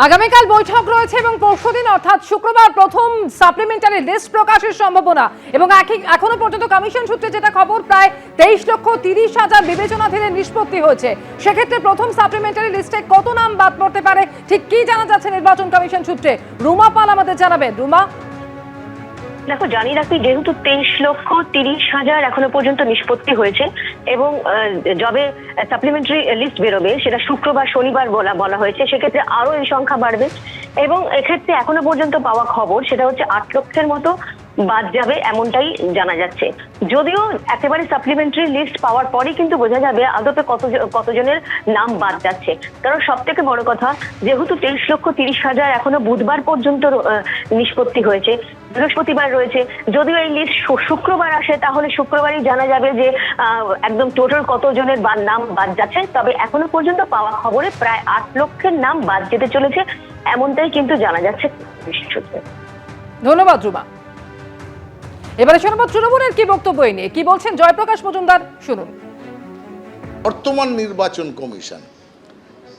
আগামীকাল বৈঠক রয়েছে এবং পরশুদিন অর্থাৎ শুক্রবার প্রথম সাপ্লিমেন্টারি লিস্ট প্রকাশের সম্ভাবনা এবং এখনো পর্যন্ত কমিশন সূত্রে যেটা খবর প্রায় 23,30,000 বিবেচনাধীন নিষ্পত্তি হয়েছে। সেক্ষেত্রে প্রথম সাপ্লিমেন্টারি লিস্টে কত নাম বাদ পড়তে পারে ঠিক কি জানা যাচ্ছে নির্বাচন কমিশন সূত্রে? রুমা পাল আমাদের জানাবেন। রুমা, দেখো, জানি রাখি যেহেতু 23,30,000 এখনো পর্যন্ত নিষ্পত্তি হয়েছে এবং যবে সাপ্লিমেন্টারি লিস্ট বেরোবে সেটা শুক্রবার শনিবার বলা হয়েছে, সেক্ষেত্রে আরো এই সংখ্যা বাড়বে এবং এক্ষেত্রে এখনো পর্যন্ত পাওয়া খবর সেটা হচ্ছে 8 লক্ষের মতো বাদ যাবে এমনটাই জানা যাচ্ছে। যদিও একেবারে সাপ্লিমেন্টারি লিস্ট পাওয়ার পরেই কিন্তু বোঝা যাবে আদপে কতজনের নাম বাদ যাচ্ছে। কারণ সব থেকে বড় কথা, যেহেতু 23,30,000 এখনো বুধবার পর্যন্ত নিষ্পত্তি হয়েছে, বৃহস্পতিবার রয়েছে, যদিও এই লিস্ট শুক্রবার আসে তাহলে শুক্রবারই জানা যাবে যে একদম টোটাল কতজনের নাম বাদ যাচ্ছে। তবে এখনো পর্যন্ত পাওয়া খবরে প্রায় 8 লক্ষের নাম বাদ যেতে চলেছে এমনটাই কিন্তু জানা যাচ্ছে। ধন্যবাদ রুমা। এবারে শোনাবো তৃণমূলের কি বক্তব্য নিয়ে, কি বলছেন জয়প্রকাশ মজুমদার, শুনুন। বর্তমান নির্বাচন কমিশন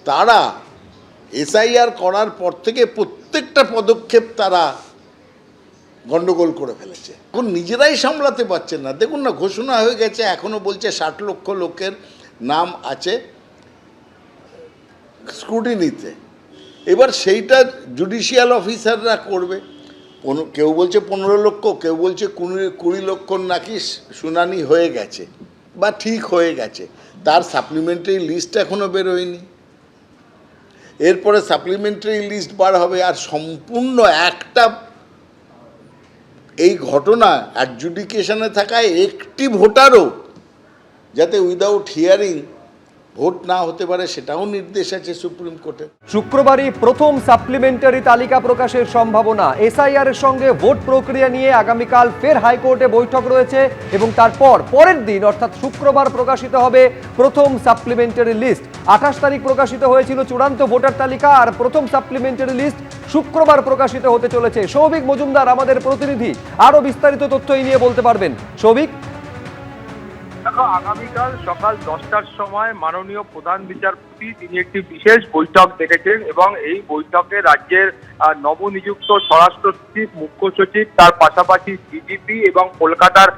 তারা এসআইআর করার পর থেকে প্রত্যেকটা পদক্ষেপ তারা গন্ডগোল করে ফেলেছে। এখন নিজেরাই সামলাতে পারছেন না। দেখুন না, ঘোষণা হয়ে গেছে, এখনো বলছে 60 লক্ষ লোকের নাম আছে স্ক্রুটিনিতে। এবার সেইটা জুডিশিয়াল অফিসাররা করবে। কেউ বলছে 15 লক্ষ, কেউ বলছে 20 লক্ষ নাকি শুনানি হয়ে গেছে বা ঠিক হয়ে গেছে। তার সাপ্লিমেন্টারি লিস্ট এখনও বেরোয়নি। এরপরে সাপ্লিমেন্টারি লিস্ট বার হবে। আর সম্পূর্ণ একটা এই ঘটনা অ্যাডজুডিকেশনে থাকায় একটি ভোটারও যাতে উইদাউট হিয়ারিং ভোট না হতে পারে সেটাও নির্দেশ আছে সুপ্রিম কোর্টের। শুক্রবারই প্রথম সাপ্লিমেন্টারি তালিকা প্রকাশের সম্ভাবনা। এসআইআর এর সঙ্গে ভোট প্রক্রিয়া নিয়ে আগামীকাল ফের হাইকোর্টে বৈঠক রয়েছে এবং তারপর পরের দিন অর্থাৎ শুক্রবার প্রকাশিত হবে প্রথম সাপ্লিমেন্টারি লিস্ট। 28 তারিখ প্রকাশিত হয়েছিল চূড়ান্ত ভোটার তালিকা, আর প্রথম সাপ্লিমেন্টারি লিস্ট শুক্রবার প্রকাশিত হতে চলেছে। সৌভিক মজুমদার আমাদের প্রতিনিধি আরো বিস্তারিত তথ্য এই নিয়ে বলতে পারবেন। সৌভিক, দেখো, আগামীকাল সকাল 10টার সময় মাননীয় প্রধান বিচারপতি তিনি একটি বিশেষ বৈঠক ডেকেছেন এবং এই বৈঠকে রাজ্যের নবনিযুক্ত স্বরাষ্ট্র সচিব, মুখ্য সচিব, তার পাশাপাশি ডিজিপি এবং কলকাতার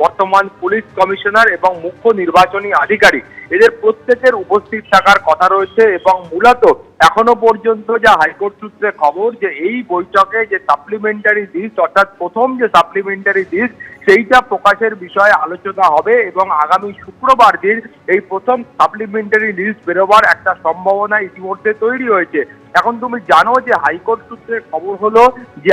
বর্তমান পুলিশ কমিশনার এবং মুখ্য নির্বাচনী আধিকারিক এদের প্রত্যেকের উপস্থিত থাকার কথা রয়েছে। এবং মূলত এখনো পর্যন্ত যা হাইকোর্ট সূত্রে খবর যে এই বৈঠকে যে সাপ্লিমেন্টারি লিস্ট অর্থাৎ প্রথম যে সাপ্লিমেন্টারি লিস্ট সেইটা প্রকাশের বিষয়ে আলোচনা হবে এবং আগামী শুক্রবার দিন এই প্রথম সাপ্লিমেন্টারি লিস্ট বেরোবার একটা সম্ভাবনা ইতিমধ্যে তৈরি হয়েছে। এখন তুমি জানো যে হাইকোর্ট সূত্রে খবর হলো যে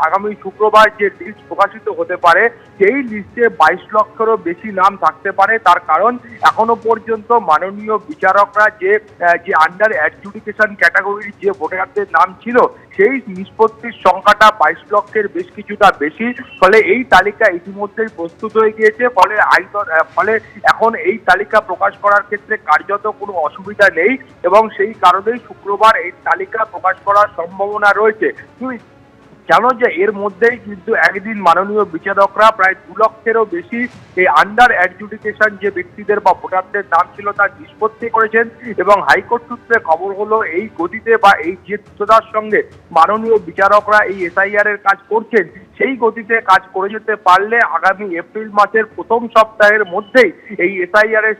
আগামী শুক্রবার যে লিস্ট প্রকাশিত হতে পারে সেই লিস্টে 22 লক্ষেরও বেশি নাম থাকতে পারে। তার কারণ এখনো পর্যন্ত মাননীয় বিচারকরা যে আন্ডার অ্যাডজুডিকেশন ক্যাটাগরির যে ভোটারদের নাম ছিল সেই নিষ্পত্তির সংখ্যাটা 22 লক্ষের বেশ কিছুটা বেশি। ফলে এই তালিকা ইতিমধ্যেই প্রস্তুত হয়ে গিয়েছে। ফলে এখন এই তালিকা প্রকাশ করার ক্ষেত্রে কার্যত কোনো অসুবিধা নেই এবং সেই কারণেই শুক্রবার এই তালিকা প্রকাশ করার সম্ভাবনা রয়েছে। তুমি জানো যে এর মধ্যেই কিন্তু একদিন মাননীয় বিচারকরা প্রায় 2 লক্ষেরও বেশি এই আন্ডার অ্যাডজুডিকেশন যে ব্যক্তিদের বা ভোটারদের নাম ছিল তার নিষ্পত্তি করেছেন এবং হাইকোর্ট সূত্রে খবর হলো এই গতিতে বা এই যে দ্রুততার সঙ্গে মাননীয় বিচারকরা এই এসআইআর এর কাজ করছেন সেই গতিতে কাজ করে যেতে পারলে আগামী এপ্রিল মাসের প্রথম সপ্তাহের মধ্যেই এই এসআইআর এর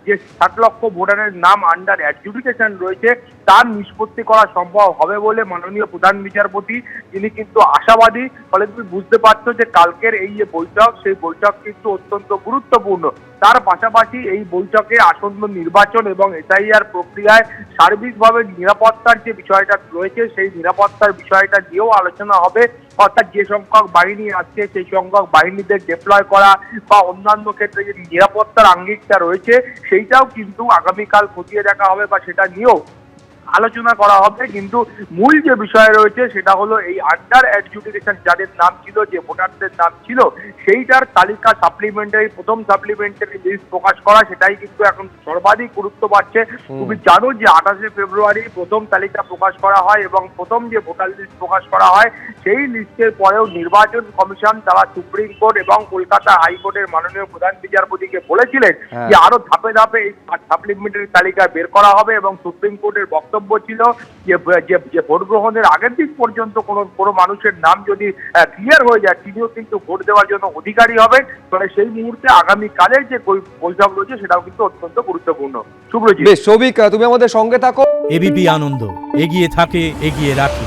যে 60 লক্ষ ভোটারের নাম আন্ডার অ্যাডজুডিকেশন রয়েছে তার নিষ্পত্তি করা সম্ভব হবে বলে মাননীয় প্রধান বিচারপতি তিনি কিন্তু আশাবাদী। ফলে তুমি বুঝতে পারছো যে কালকের এই যে বৈঠক সেই বৈঠক কিন্তু অত্যন্ত গুরুত্বপূর্ণ। তার পাশাপাশি এই বৈঠকে আসন্ন নির্বাচন এবং এসআইআর প্রক্রিয়ায় সার্বিকভাবে নিরাপত্তার যে বিষয়টা রয়েছে সেই নিরাপত্তার বিষয়টা নিয়েও আলোচনা হবে। অর্থাৎ যে সংখ্যক বাহিনী আসছে সেই সংখ্যক বাহিনীদের ডিপ্লয় করা বা অন্যান্য ক্ষেত্রে যে নিরাপত্তার আঙ্গিকটা রয়েছে সেইটাও কিন্তু আগামীকাল খতিয়ে দেখা হবে বা সেটা নিয়েও আলোচনা করা হবে। কিন্তু মূল যে বিষয় রয়েছে সেটা হলো এই আন্ডার অ্যাডজুডিকেশন যাদের নাম ছিল, যে ভোটারদের নাম ছিল সেইটার তালিকা সাপ্লিমেন্টারি প্রথম সাপ্লিমেন্টারি লিস্ট প্রকাশ করা, সেটাই কিন্তু এখন সর্বাধিক গুরুত্ব পাচ্ছে। তুমি জানো যে 28শে ফেব্রুয়ারি প্রথম তালিকা প্রকাশ করা হয় এবং প্রথম যে ভোটার লিস্ট প্রকাশ করা হয় সেই লিস্টের পরেও নির্বাচন কমিশন তারা সুপ্রিম কোর্ট এবং কলকাতা হাইকোর্টের মাননীয় প্রধান বিচারপতিকে বলেছিলেন যে আরো ধাপে ধাপে এই সাপ্লিমেন্টারি তালিকা বের করা হবে এবং সুপ্রিম কোর্টের বক্তব্য বক্তব্য ছিল যে ভোট গ্রহণের আগের দিন পর্যন্ত কোনো মানুষের নাম যদি ক্লিয়ার হয়ে যায়, তিনিও কিন্তু ভোট দেওয়ার জন্য অধিকারী হবেন। ফলে সেই মুহূর্তে আগামীকালের যে বৈঠক রয়েছে সেটাও কিন্তু অত্যন্ত গুরুত্বপূর্ণ। শুভ্রজিৎ। বেশ সৌভিক, তুমি আমাদের সঙ্গে থাকো। এবিপি আনন্দ এগিয়ে থাকে, এগিয়ে রাখে।